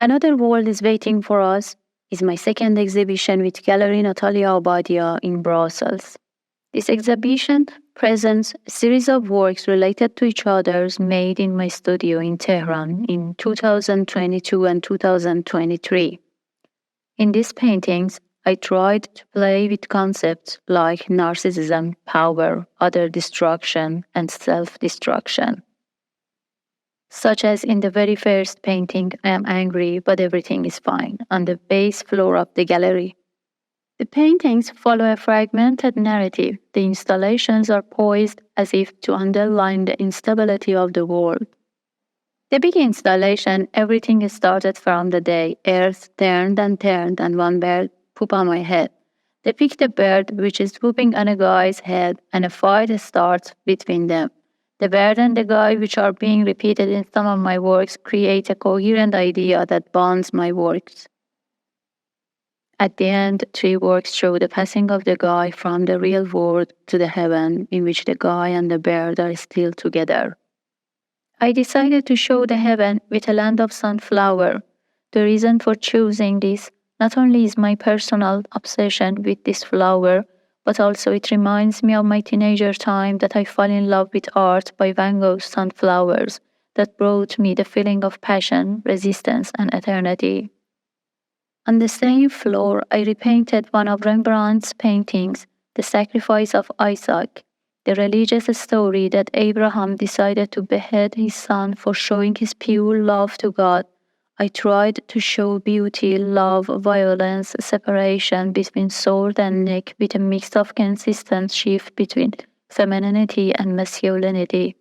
Another world is waiting for us is my second exhibition with Galerie Nathalie Obadia in Brussels. This exhibition presents a series of works related to each other made in my studio in Téhéran in 2022 and 2023. In these paintings, I tried to play with concepts like narcissism, power, other destruction, and self-destruction. Such as in the very first painting, I am angry, but everything is fine, on the base floor of the gallery. The paintings follow a fragmented narrative. The installations are poised as if to underline the instability of the world. The big installation, everything started from the day Earth turned and one bird pooped on my head. Depict a bird which is whooping on a guy's head and a fight starts between them. The bird and the guy, which are being repeated in some of my works, create a coherent idea that bonds my works. At the end, 3 works show the passing of the guy from the real world to the heaven, in which the guy and the bird are still together. I decided to show the heaven with a land of sunflower. The reason for choosing this not only is my personal obsession with this flower, but also it reminds me of my teenager time that I fell in love with art by Van Gogh's Sunflowers that brought me the feeling of passion, resistance, and eternity. On the same floor, I repainted one of Rembrandt's paintings, The Sacrifice of Isaac, the religious story that Abraham decided to behead his son for showing his pure love to God. I tried to show beauty, love, violence, separation between sword and neck with a mix of consistent shift between femininity and masculinity.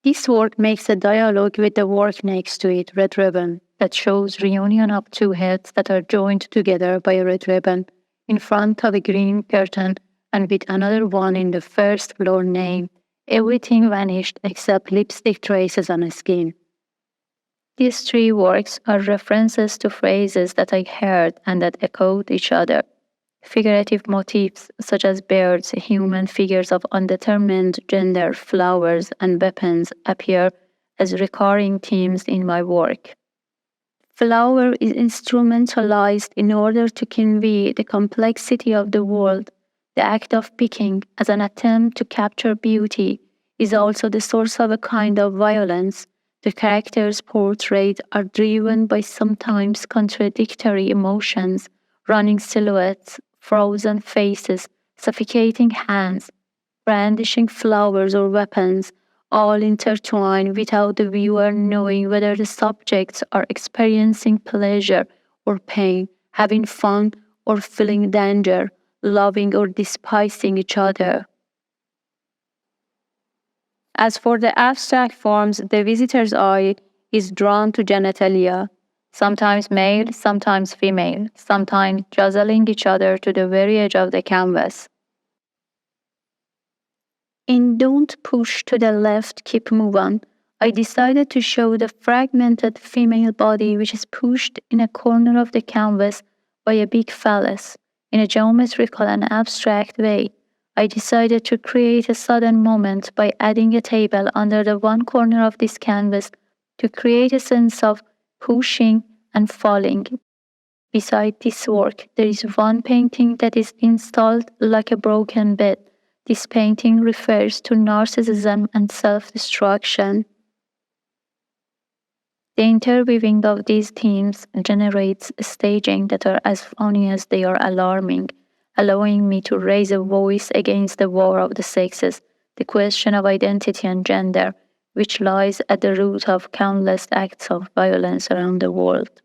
This work makes a dialogue with the work next to it, Red Ribbon, that shows reunion of 2 heads that are joined together by a red ribbon in front of a green curtain and with another one in the first floor named Everything Vanished Except Lipstick Traces on a Skin. These 3 works are references to phrases that I heard and that echoed each other. Figurative motifs such as birds, human figures of undetermined gender, flowers, and weapons appear as recurring themes in my work. Flower is instrumentalized in order to convey the complexity of the world. The act of picking as an attempt to capture beauty is also the source of a kind of violence. The characters portrayed are driven by sometimes contradictory emotions, running silhouettes, frozen faces, suffocating hands, brandishing flowers or weapons, all intertwined without the viewer knowing whether the subjects are experiencing pleasure or pain, having fun or feeling danger, loving or despising each other. As for the abstract forms, the visitor's eye is drawn to genitalia, sometimes male, sometimes female, sometimes jostling each other to the very edge of the canvas. In Don't Push to the Left, Keep Moving, I decided to show the fragmented female body which is pushed in a corner of the canvas by a big phallus. In a geometrical and abstract way, I decided to create a sudden moment by adding a table under the one corner of this canvas to create a sense of pushing and falling. Beside this work, there is one painting that is installed like a broken bed. This painting refers to narcissism and self-destruction. The interweaving of these themes generates staging that are as funny as they are alarming, allowing me to raise a voice against the war of the sexes, the question of identity and gender, which lies at the root of countless acts of violence around the world.